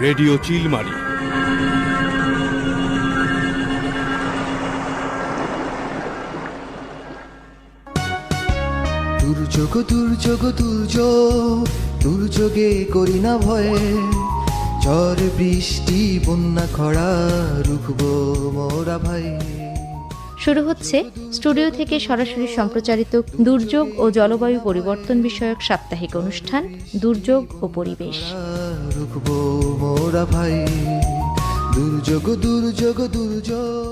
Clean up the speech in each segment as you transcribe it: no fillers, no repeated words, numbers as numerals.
Radio Chilmari. দুর্যোগ দুর্যোগ দুর্যোগ দুর্যোগে করি না ভয়ে, ঝড় বৃষ্টি বন্যা খরা রুখবো মোরা ভাই। শুরু হচ্ছে স্টুডিও থেকে সরাসরি সম্প্রচারিত দুর্যোগ ও জলবায়ু পরিবর্তন বিষয়ক সাপ্তাহিক অনুষ্ঠান দুর্যোগ ও পরিবেশ। রুখবো মোরা ভাই, দুর্যোগ দুর্যোগ দুর্যোগ।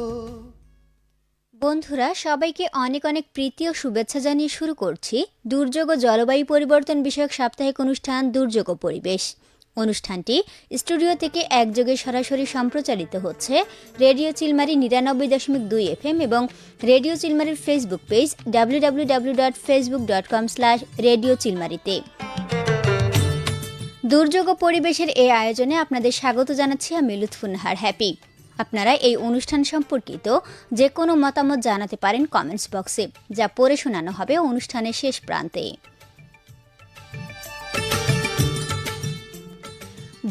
বন্ধুরা, সবাইকে অনেক অনেক প্রীতি ও শুভেচ্ছা জানিয়ে শুরু করছি দুর্যোগ ও জলবায়ু পরিবর্তন বিষয়ক সাপ্তাহিক অনুষ্ঠান দুর্যোগ ও পরিবেশ। অনুষ্ঠানটি স্টুডিও থেকে একযোগে সরাসরি সম্প্রচারিত হচ্ছে রেডিও চিলমারি ৯৯.২ FM এবং রেডিও চিলমারির ফেসবুক পেজ www.facebook.com/রেডিওচিলমারিতে। দুর্যোগ ও পরিবেশের এই আয়োজনে আপনাদের স্বাগত জানাচ্ছি আমি লুৎফুন্নাহার হ্যাপি। আপনারা এই অনুষ্ঠান সম্পর্কিত যে কোনো মতামত জানাতে পারেন কমেন্টস বক্সে, যা পড়ে শোনানো হবে অনুষ্ঠানের শেষ প্রান্তে।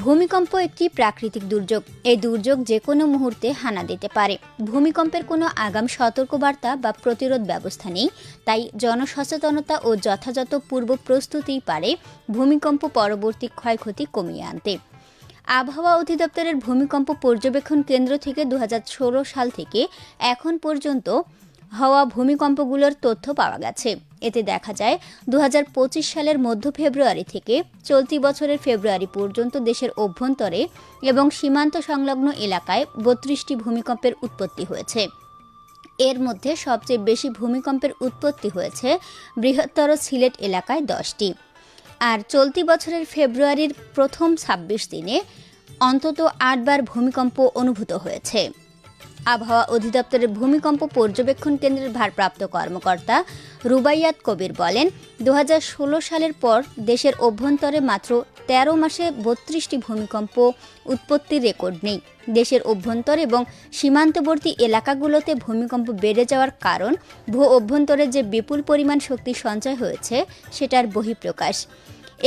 ভূমিকম্প একটি প্রাকৃতিক দুর্যোগ। এই দুর্যোগ যে কোনো মুহূর্তে হানা দিতে পারে। ভূমিকম্পের কোনো আগাম সতর্কবার্তা বা প্রতিরোধ ব্যবস্থা নেই, তাই জনসচেতনতা ও যথাযথ পূর্ব প্রস্তুতিই পারে ভূমিকম্প পরবর্তী ক্ষয়ক্ষতি কমিয়ে আনতে। আবহাওয়া অধিদপ্তরের ভূমিকম্প পর্যবেক্ষণ কেন্দ্র থেকে ২০১৬ সাল থেকে এখন পর্যন্ত হওয়া ভূমিকম্পগুলোর তথ্য পাওয়া গেছে। এতে দেখা যায় ২০২৫ সালের মধ্য ফেব্রুয়ারি থেকে চলতি বছরের ফেব্রুয়ারি পর্যন্ত দেশের অভ্যন্তরে এবং সীমান্ত সংলগ্ন এলাকায় ৩২টি ভূমিকম্পের উৎপত্তি হয়েছে। এর মধ্যে সবচেয়ে বেশি ভূমিকম্পের উৎপত্তি হয়েছে বৃহত্তর সিলেট এলাকায় ১০টি। আর চলতি বছরের ফেব্রুয়ারির প্রথম ২৬ দিনে অন্তত ৮ বার ভূমিকম্প অনুভূত হয়েছে। আবহাওয়া অধিদপ্তরের ভূমিকম্প পর্যবেক্ষণ কেন্দ্রের ভারপ্রাপ্ত কর্মকর্তা রুবাইয়াত কবির বলেন, ২০১৬ সালের পর দেশের অভ্যন্তরে মাত্র ১৩ মাসে ৩২টি ভূমিকম্প উৎপত্তির রেকর্ড নেই। দেশের অভ্যন্তর এবং সীমান্তবর্তী এলাকাগুলোতে ভূমিকম্প বেড়ে যাওয়ার কারণ ভূ অভ্যন্তরে যে বিপুল পরিমাণ শক্তি সঞ্চয় হয়েছে সেটার বহিঃপ্রকাশ।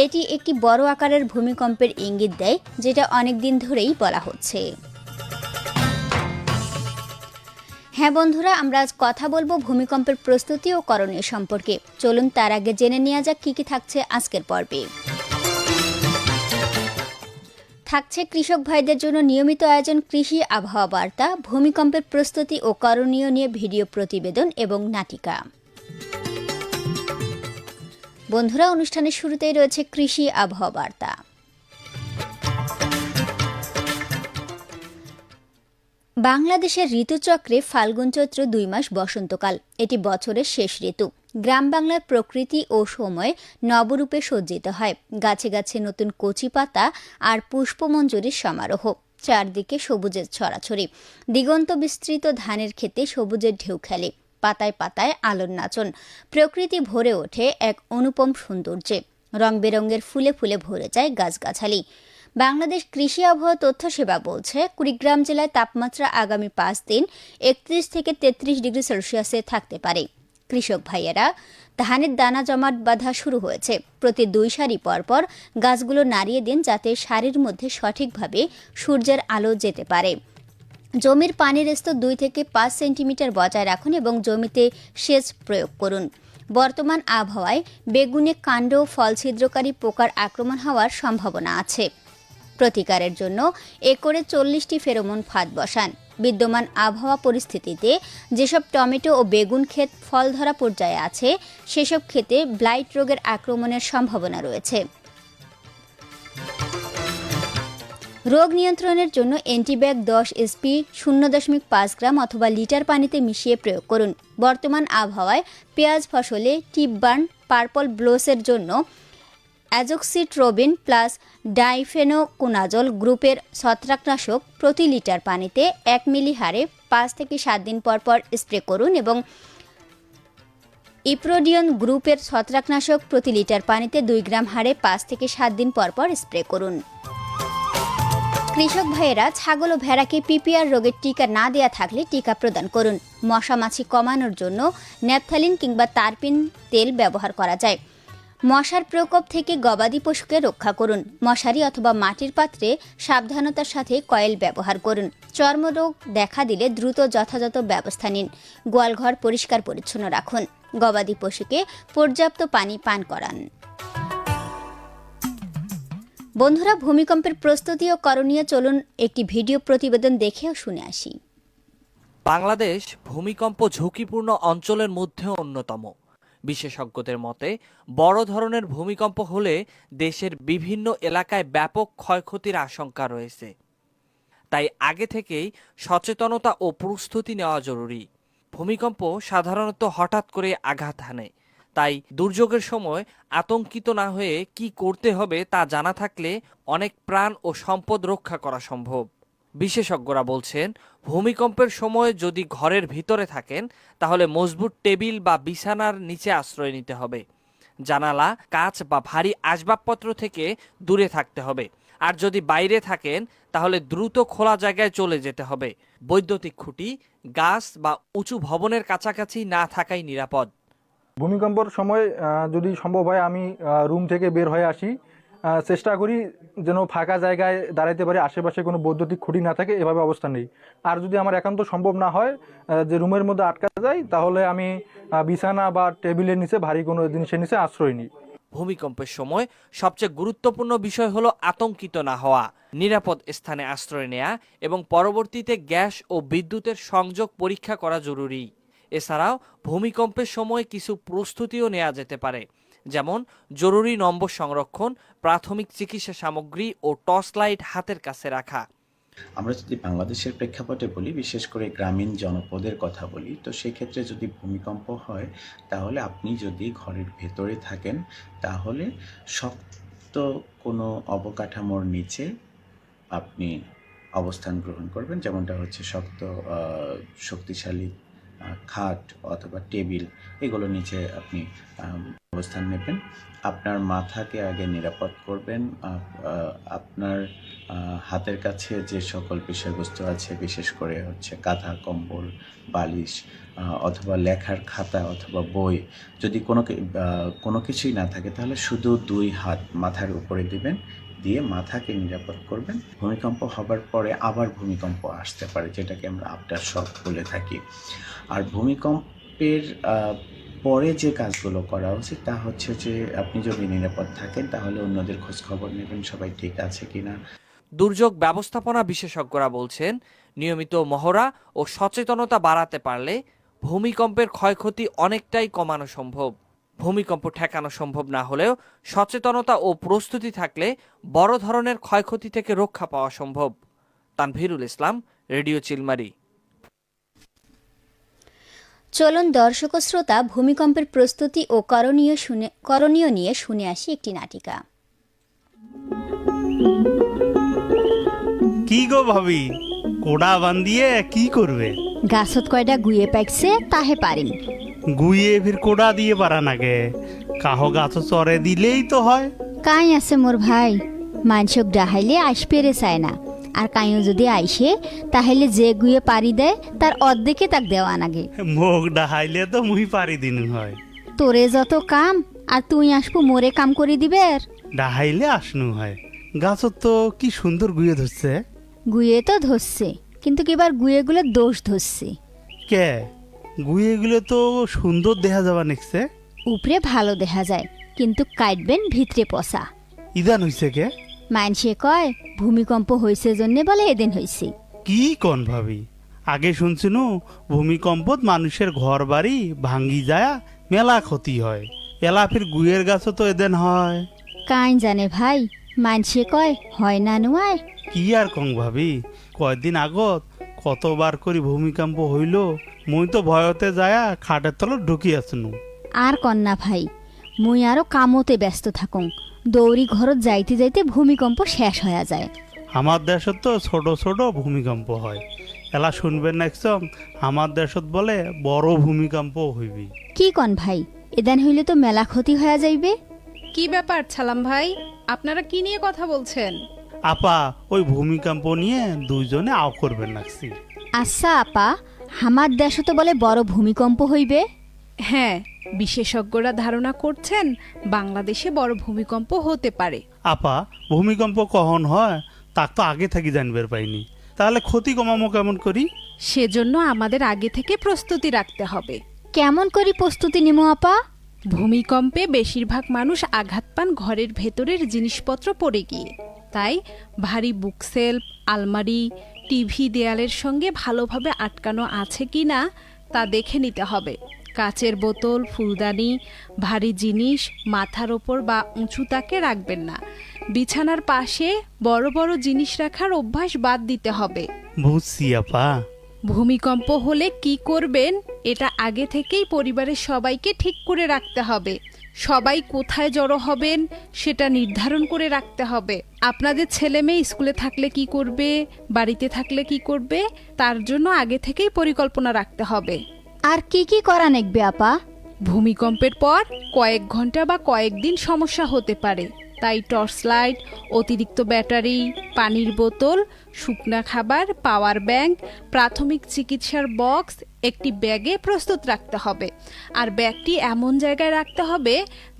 এটি একটি বড় আকারের ভূমিকম্পের ইঙ্গিত দেয়, যেটা অনেক দিন ধরেই বলা হচ্ছে। হ্যাঁ বন্ধুরা, আমরা আজ কথা বলবো ভূমিকম্পের প্রস্তুতি ও করণীয় সম্পর্কে। চলুন তার আগে জেনে নেওয়া যাক কি কি থাকছে আজকের পর্বে। থাকছে কৃষক ভাইদের জন্য নিয়মিত আয়োজন কৃষি আবহাওয়া বার্তা, ভূমিকম্পের প্রস্তুতি ও করণীয় নিয়ে ভিডিও প্রতিবেদন এবং নাটিকা। বন্ধুরা, অনুষ্ঠানের শুরুতেই রয়েছে কৃষি আবহাওয়া বার্তা। বাংলাদেশের ঋতুচক্রে ফাল্গুন চৈত্র ২ মাস বসন্তকাল। এটি বছরের শেষ ঋতু। গ্রাম বাংলার প্রকৃতি ও সময় নবরূপে সজ্জিত হয়। গাছে গাছে নতুন কচি পাতা আর পুষ্পমঞ্জরির সমারোহ। চারদিকে সবুজের ছড়াছড়ি। দিগন্ত বিস্তৃত ধানের ক্ষেতে সবুজের ঢেউ খেলে। পাতায় পাতায় আলোর নাচন। প্রকৃতি ভরে ওঠে এক অনুপম সৌন্দর্যে। রং বেরঙের ফুলে ফুলে ভরে যায় গাছগাছালি। বাংলাদেশ কৃষি আবহাওয়া তথ্য সেবা বলছে, কুড়িগ্রাম জেলায় তাপমাত্রা আগামী ৫ দিন ৩১ থেকে ৩৩ ডিগ্রি সেলসিয়াসে থাকতে পারে। কৃষক ভাইয়েরা, ধানের দানা জমাট বাঁধা শুরু হয়েছে। প্রতি ২ সারি পরপর গাছগুলো নাড়িয়ে দিন, যাতে সারির মধ্যে সঠিকভাবে সূর্যের আলো যেতে পারে। জমির পানির স্তর ২ থেকে ৫ সেন্টিমিটার বজায় রাখুন এবং জমিতে সেচ প্রয়োগ করুন। বর্তমান আবহাওয়ায় বেগুনে কাণ্ড ও ফল ছিদ্রকারী পোকার আক্রমণ হওয়ার সম্ভাবনা আছে। প্রতিকারের জন্য একরে ৪০টি ফেরোমন ফাঁদ বসান। বিদ্যমান আবহাওয়া পরিস্থিতিতে যেসব টমেটো ও বেগুন ক্ষেত ফল ধরা পর্যায়ে আছে, সেসব ক্ষেতে ব্লাইট রোগের আক্রমণের সম্ভাবনা রয়েছে। রোগ নিয়ন্ত্রণের জন্য অ্যান্টিব্যাক ১০ SP ০.৫ গ্রাম অথবা লিটার পানিতে মিশিয়ে প্রয়োগ করুন। বর্তমান আবহাওয়ায় পেঁয়াজ ফসলে টিপ বার্ন, পার্পল ব্লোসের জন্য অ্যাজোক্সিট্রোবিন প্লাস ডাইফেনোকোনাজল গ্রুপের ছত্রাকনাশক প্রতি লিটার পানিতে ১ মিলি হারে ৫ থেকে ৭ দিন পর পর স্প্রে করুন এবং ইপ্রোডিয়ন গ্রুপের ছত্রাকনাশক প্রতি লিটার পানিতে ২ গ্রাম হারে ৫ থেকে ৭ দিন পর পর স্প্রে করুন। কৃষক ভাইয়েরা, ছাগল ও ভেড়াকে পিপিআর রোগের টিকা না দেয়া থাকলে টিকা প্রদান করুন। মশামাছি কমানোর জন্য ন্যাপথালিন কিংবা তারপিন তেল ব্যবহার করা যায়। মশার প্রকোপ থেকে গবাদি পশুকে রক্ষা করুন। মশারি অথবা মাটির পাত্রে সাবধানতার সাথে কয়েল ব্যবহার করুন। চর্মরোগ দেখা দিলে দ্রুত যথাযথ ব্যবস্থা নিন। গোয়ালঘর পরিষ্কার পরিচ্ছন্ন রাখুন। গবাদি পশুকে পর্যাপ্ত পানি পান করান। বন্ধুরা, ভূমিকম্পের প্রস্তুতি ও করণীয় চলুন একটি ভিডিও প্রতিবেদন দেখে ও শুনে আসি। বাংলাদেশ ভূমিকম্প ঝুঁকিপূর্ণ অঞ্চলের মধ্যে অন্যতম। বিশেষজ্ঞদের মতে বড় ধরনের ভূমিকম্প হলে দেশের বিভিন্ন এলাকায় ব্যাপক ক্ষয়ক্ষতির আশঙ্কা রয়েছে। তাই আগে থেকেই সচেতনতা ও প্রস্তুতি নেওয়া জরুরি। ভূমিকম্প সাধারণত হঠাৎ করে আঘাত হানে, তাই দুর্যোগের সময় আতঙ্কিত না হয়ে কি করতে হবে তা জানা থাকলে অনেক প্রাণ ও সম্পদ রক্ষা করা সম্ভব। বিশেষজ্ঞরা বলছেন, ভূমিকম্পের সময় যদি ঘরের ভিতরে থাকেন তাহলে মজবুত টেবিল বা বিছানার নিচে আশ্রয় নিতে হবে। জানালা, কাঁচ বা ভারী আসবাবপত্র থেকে দূরে থাকতে হবে। আর যদি বাইরে থাকেন তাহলে দ্রুত খোলা জায়গায় চলে যেতে হবে। বৈদ্যুতিক খুঁটি, গাছ বা উঁচু ভবনের কাছাকাছি না থাকাই নিরাপদ। ভূমিকম্পর সময় যদি সম্ভব হয় আমি রুম থেকে বের হয়ে আসি, চেষ্টা করি যেন ফাঁকা জায়গায় দাঁড়াইতে পারি, আশেপাশে কোনো বৈদ্যুতিক খুঁটি না থাকে, এভাবে অবস্থান নেই। আর যদি আমার একান্ত সম্ভব না হয় যে রুমের মধ্যে আটকা যায়, তাহলে আমি বিছানা বা টেবিলের নিচে ভারী কোনো জিনিসের নিচে আশ্রয় নিই। ভূমিকম্পের সময় সবচেয়ে গুরুত্বপূর্ণ বিষয় হলো আতঙ্কিত না হওয়া, নিরাপদ স্থানে আশ্রয় নেওয়া এবং পরবর্তীতে গ্যাস ও বিদ্যুতের সংযোগ পরীক্ষা করা জরুরি। এছাড়াও ভূমিকম্পের সময় কিছু প্রস্তুতিও নেওয়া যেতে পারে, যেমন জরুরি নম্বর সংরক্ষণ, প্রাথমিক চিকিৎসা সামগ্রী ও টর্চ লাইট হাতের কাছে রাখা। আমরা যদি বাংলাদেশের প্রেক্ষাপটে বলি, বিশেষ করে গ্রামীণ জনপদের কথা বলি, তো সেই ক্ষেত্রে যদি ভূমিকম্প হয় তাহলে আপনি যদি ঘরের ভেতরে থাকেন তাহলে শক্ত কোনো অবকাঠামোর নিচে আপনি অবস্থান গ্রহণ করবেন, যেমনটা হচ্ছে শক্তিশালী খাট অথবা টেবিল, এগুলো নিচে আপনি অবস্থান নেবেন। আপনার মাথাকে আগে নিরাপদ করবেন। আপনার হাতের কাছে যে সকল বিষয়বস্তু আছে, বিশেষ করে হচ্ছে কাঁথা, কম্বল, বালিশ অথবা লেখার খাতা অথবা বই, যদি কোনো কিছুই না থাকে তাহলে শুধু 2 হাত মাথার উপরে দিবেন, দিয়ে মাথাকে নিরাপদ করবেন। ভূমিকম্প হবার পরে আবার ভূমিকম্প আসতে পারে, যেটাকে আমরা আফটার শক বলে থাকি। আর ভূমিকম্পের পরে যে কাজগুলো করা উচিত তা হচ্ছে যে আপনি যদি নিরাপদ থাকেন তাহলে অন্যদের খোঁজ খবর নেবেন, সবাই ঠিক আছে কিনা। দুর্যোগ ব্যবস্থাপনা বিশেষজ্ঞরা বলছেন, নিয়মিত মহড়া ও সচেতনতা বাড়াতে পারলে ভূমিকম্পের ক্ষয়ক্ষতি অনেকটাই কমানো সম্ভব। ভূমিকম্প ঠেকানো সম্ভব না হলেও সচেতনতা ও প্রস্তুতি থাকলে বড় ধরনের ক্ষয়ক্ষতি থেকে রক্ষা পাওয়া সম্ভব। তানভীরুল ইসলাম, রেডিও চিলমারি। চলুন দর্শক ও শ্রোতা, ভূমিকম্পের প্রস্তুতি ও করণীয় নিয়ে শুনে আসি একটি নাটিকা। কি গো ভাবি, কোড়া বান্ধিয়ে কি করবে? গাছত কয়টা গুয়ে পাইছে তাহে পারিন। গুইয়ে ফির কোড়া দিয়ে পারা নাগে, কাহ গাছ চরে দিলেই তো হয়। কাই আছে মোর ভাই, মানসক ডাহাইলে আসপেরে চায় না, আর কাইও যদি আইসে তাহলে যে গুয়ে পারি দেয় তার অর্ধেকে তাক দেওয়া নাগে। মুখ ডাহাইলে তো মুই পারি দিন হয়। তোরে যত কাম আর তুই আসবো মোরে কাম করে দিবে। ডাহাইলে আসনু হয়। গাছত তো কি সুন্দর গুয়ে ধরছে। গুয়ে তো ধরছে, কিন্তু এবার গুয়েগুলো দোষ ধরছে। কে গুয়েগুলো তো সুন্দর দেখা যাবা নেকছে। উপরে ভালো দেখা যায়, কিন্তু কাটবেন ভিতরে পচা। ইদান হইছে কে? মানসে কয় ভূমিকম্প হয়েছে জন্যে বলে এদিন হয়েছে। কি কন ভাবি, আগে শুনছিনু ভূমিকম্পত মানুষের ঘর বাড়ি ভাঙ্গি যায়, মেলা ক্ষতি হয়। এলাফির গুয়ের গাছও তো এদিন হয়। কাই জানে ভাই, মানসে কয় হয় না নয়। কি আর কং ভাবি, কয়দিন আগত কতবার করি ভূমিকম্প হইল, মুই তো ভয়তে যায়া খাটের তলত ঢুকি আসনু। আর কন্যা ভাই, মুই আরো কামতে ব্যস্ত থাকুং, দৌড়ি ঘরত যাইতে যাইতে ভূমিকম্প শেষ হয়ে যায়। আমার দেশত তো ছোট ছোট ভূমিকম্প হয়। এলা শুনবেন একসং, আমার দেশত বলে বড় ভূমিকম্প হইবি। কি কন ভাই, এদান হইলে তো মেলা ক্ষতি হয়ে যাইবে। কি ব্যাপার ছালাম ভাই, আপনারা কি নিয়ে কথা বলছেন? আপা, ওই ভূমিকম্প নিয়ে দুইজনে আও করবেন লাগছি। আচ্ছা আপা, আমার দেশে তো বলে বড় ভূমিকম্প হইবে। হ্যাঁ, বিশেষজ্ঞরা ধারণা করছেন বাংলাদেশে বড় ভূমিকম্প হতে পারে। আপা, ভূমিকম্প কখন হয় তা তো আগে থাকি জানবার পাইনি, তাহলে ক্ষতি কমামো কেমন করি? সেজন্য আমাদের আগে থেকে প্রস্তুতি রাখতে হবে। কেমন করে প্রস্তুতি নিমো আপা? ভূমিকম্পে বেশিরভাগ মানুষ আঘাত পান ঘরের ভেতরের জিনিসপত্র পড়ে গিয়ে। তাই ভারী বুকশেলফ, আলমারি, টিভি দেয়ালের সঙ্গে ভালোভাবে আটকানো আছে কি না তা দেখে নিতে হবে। কাচের বোতল, ফুলদানি, ভারী জিনিস মাথার ওপর বা উঁচু তাকে রাখবেন না। বিছানার পাশে বড় বড় জিনিস রাখার অভ্যাস বাদ দিতে হবে। বুঝছি আপা। ভূমিকম্প হলে কি করবেন এটা আগে থেকেই পরিবারের সবাইকে ঠিক করে রাখতে হবে। সবাই কোথায় জড়ো হবেন সেটা নির্ধারণ করে রাখতে হবে। আপনাদের ছেলে মেয়ে স্কুলে থাকলে কি করবে, বাড়িতে থাকলে কি করবে, তার জন্য আগে থেকেই পরিকল্পনা রাখতে হবে। আর কি কি করা নেকবে আপা? ভূমিকম্পের পর কয়েক ঘন্টা বা কয়েকদিন সমস্যা হতে পারে, তাই টর্চ লাইট, অতিরিক্ত ব্যাটারি, পানির বোতল, শুকনা খাবার, পাওয়ার ব্যাংক, প্রাথমিক চিকিৎসার বক্স একটি ব্যাগে প্রস্তুত রাখতে হবে। আর ব্যাগটি এমন জায়গায় রাখতে হবে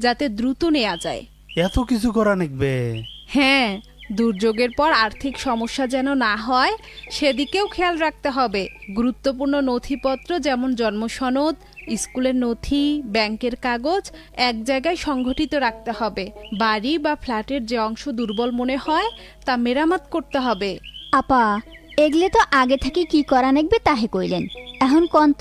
যাতে দ্রুত নেওয়া যায়। এত কিছু করা নেকবে? হ্যাঁ, দুর্যোগের পর আর্থিক সমস্যা যেন না হয় সেদিকেও খেয়াল রাখতে হবে। গুরুত্বপূর্ণ নথিপত্র যেমন জন্ম সনদ, স্কুলের নথি, ব্যাংকের কাগজ এক জায়গায় সংগঠিত রাখতে হবে। বাড়ি বা ফ্ল্যাটের যে অংশ দুর্বল মনে হয় তা মেরামত করতে হবে। আপা, এগলে তো আগে থেকে কি করা নেকবে তাহে কইলেন, এখন কন্ত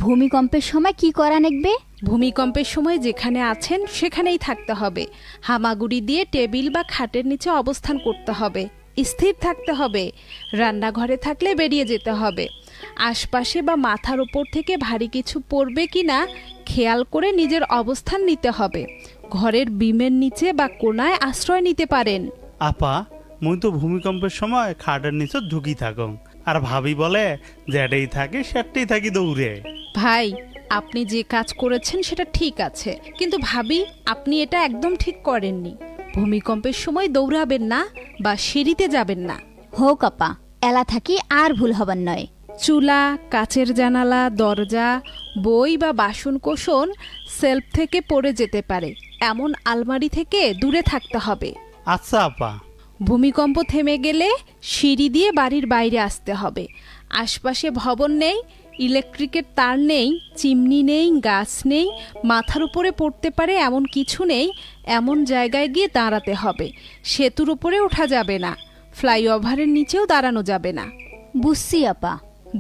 ভূমিকম্পের সময় কি করা নেকবে? ভূমিকম্পের সময় যেখানে আছেন সেখানেই থাকতে হবে। হামাগুড়ি দিয়ে টেবিল বা খাটের নিচে অবস্থান করতে হবে। স্থির থাকতে হবে। রান্নাঘরে থাকলে বেরিয়ে যেতে হবে। আশপাশে বা মাথার উপর থেকে ভারী কিছু পড়বে কিনা খেয়াল করে নিজের অবস্থান নিতে হবে। ঘরের বিমের নিচে বা কোণায় আশ্রয় নিতে পারেন। আপা, মুই তো ভূমিকম্পের সময় খাটের নিচে ঝুঁকি থাকং, আর ভাবি বলে যেটাই থাকে সেটাই থাকি দৌড়ে। ভাই, আপনি যে কাজ করেছেন সেটা ঠিক আছে, কিন্তু ভাবি আপনি এটা একদম ঠিক করেননি। ভূমিকম্পের সময় দৌড়াবেন না বা সিঁড়িতে যাবেন না। হোক আপা, এলা থাকি আর ভুল হবার নয়। চুলা, কাচের জানালা, দরজা, বই বা বাসনকোসন সেলফ থেকে পড়ে যেতে পারে, এমন আলমারি থেকে দূরে থাকতে হবে। আচ্ছা আপা। ভূমিকম্প থেমে গেলে সিঁড়ি দিয়ে বাড়ির বাইরে আসতে হবে। আশপাশে ভবন নেই, ইলেকট্রিকের তার নেই, চিমনি নেই, গাছ নেই, মাথার উপরে পড়তে পারে এমন কিছু নেই, এমন জায়গায় গিয়ে দাঁড়াতে হবে। সেতুর উপরে ওঠা যাবে না, ফ্লাইওভারের নিচেও দাঁড়ানো যাবে না। বুঝছি আপা।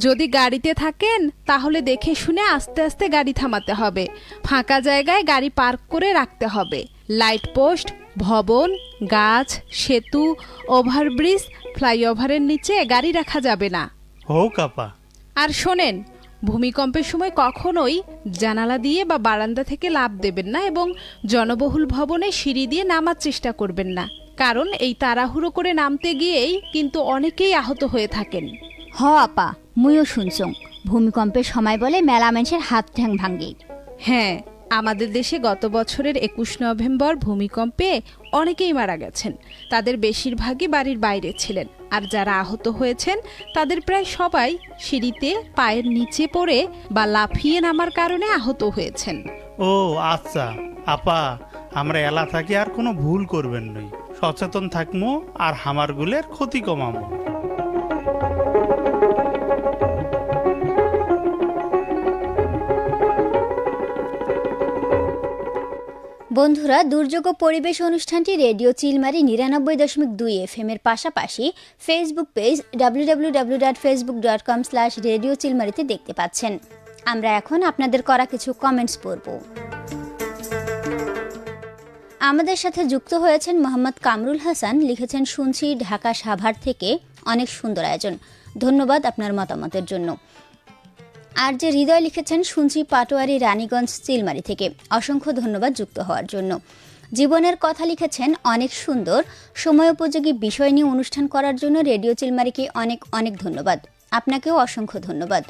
যদি গাড়িতে থাকেন তাহলে দেখে শুনে আস্তে আস্তে গাড়ি থামাতে হবে। ফাঁকা জায়গায় গাড়ি পার্ক করে রাখতে হবে। লাইট পোস্ট, ভবন, গাছ, সেতু, ওভারব্রিজ, ফ্লাইওভারের নিচে গাড়ি রাখা যাবে না। হোক আপা। আর শোনেন, ভূমিকম্পের সময় কখনোই জানালা দিয়ে বা বারান্দা থেকে লাফ দেবেন না এবং জনবহুল ভবনে সিঁড়ি দিয়ে নামার চেষ্টা করবেন না, কারণ এই তাড়াহুড়ো করে নামতে গিয়েই কিন্তু অনেকেই আহত হয়ে থাকেন। হ আপা, মুইও শুনছং ভূমিকম্পের সময় বলে মেলা মানুষের হাত ঠ্যাং ভাঙ্গে। হ্যাঁ, আমাদের দেশে গত বছরের 21 নভেম্বর ভূমিকম্পে অনেকেই মারা গেছেন। তাদের বেশিরভাগই বাড়ির বাইরে ছিলেন, আর যারা আহত হয়েছেন তাদের প্রায় সবাই সিঁড়িতে পায়ের নিচে পড়ে বা লাফিয়ে নামার কারণে আহত হয়েছেন। ও আচ্ছা আপা, আমরা এলা থাকি আর কোনো ভুল করবেন নই, সচেতন থাকমো আর হামারগুলের ক্ষতি কমামো। বন্ধুরা, দুর্যোগ ও পরিবেশ অনুষ্ঠানটি রেডিও চিলমারি ৯৯.২ FM এর পাশাপাশি ফেসবুক পেজ www.facebook.com/রেডিওচিলমারিতে দেখতে পাচ্ছেন। আমরা এখন আপনাদের করা কিছু কমেন্টস পড়ব। আমাদের সাথে যুক্ত হয়েছেন মোহাম্মদ কামরুল হাসান, লিখেছেন শুনছি ঢাকা সাভার থেকে, অনেক সুন্দর আয়োজন, ধন্যবাদ আপনার মতামতের জন্য। আর যে হৃদয় লিখেছেন শুনছি পাটোয়ারি রানীগঞ্জ চিলমারি থেকে, অসংখ্য ধন্যবাদ যুক্ত হওয়ার জন্য। জীবনের কথা লিখেছেন অনেক সুন্দর, সময় উপযোগী বিষয় নিয়ে অনুষ্ঠান করার জন্য রেডিও চিলমারিকে অনেক অনেক ধন্যবাদ। আপনাকেও অসংখ্য ধন্যবাদ।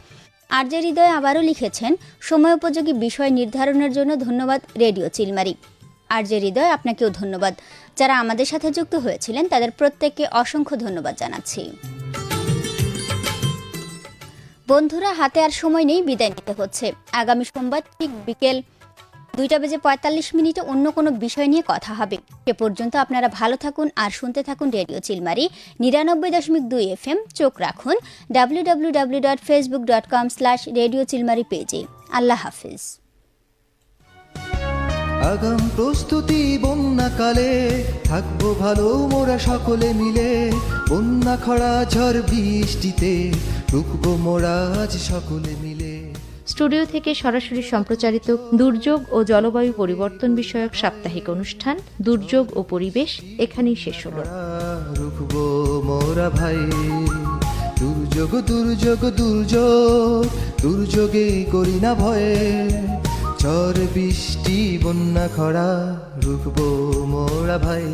আর যে হৃদয় আবারও লিখেছেন সময় উপযোগী বিষয় নির্ধারণের জন্য ধন্যবাদ রেডিও চিলমারি। আর যে হৃদয়, আপনাকেও ধন্যবাদ। যারা আমাদের সাথে যুক্ত হয়েছিলেন তাদের প্রত্যেককে অসংখ্য ধন্যবাদ জানাচ্ছি। বন্ধুরা, হাতে আর সময় নেই, বিদায় নিতে হচ্ছে। আগামী সোমবার ঠিক বিকেল 2:45 অন্য কোনো বিষয় নিয়ে কথা হবে। সে পর্যন্ত আপনারা ভালো থাকুন আর শুনতে থাকুন রেডিও চিলমারি 99.2 FM। চোখ রাখুন www.facebook.com/radiochilmari পেজে। আল্লাহ হাফিজ। আগাম প্রস্তুতি বন্যাকালে থাকবো ভালো মোরা সকলে মিলে, বন্যা খরা ঝড় বৃষ্টিতে ঢুকবো মোরা আজ সকলে মিলে। স্টুডিও থেকে সরাসরি সম্প্রচারিত দুর্যোগ ও জলবায়ু পরিবর্তন বিষয়ক সাপ্তাহিক অনুষ্ঠান দুর্যোগ ও পরিবেশ এখানেই শেষ হলো। রুখবো মোরা ভাই, দুর্যোগ দুর্যোগ দুর্যোগ, দুর্যোগে করি না ভয়ে, ঝড় বৃষ্টি বন্যা খরা রুখবো মোরা ভাই।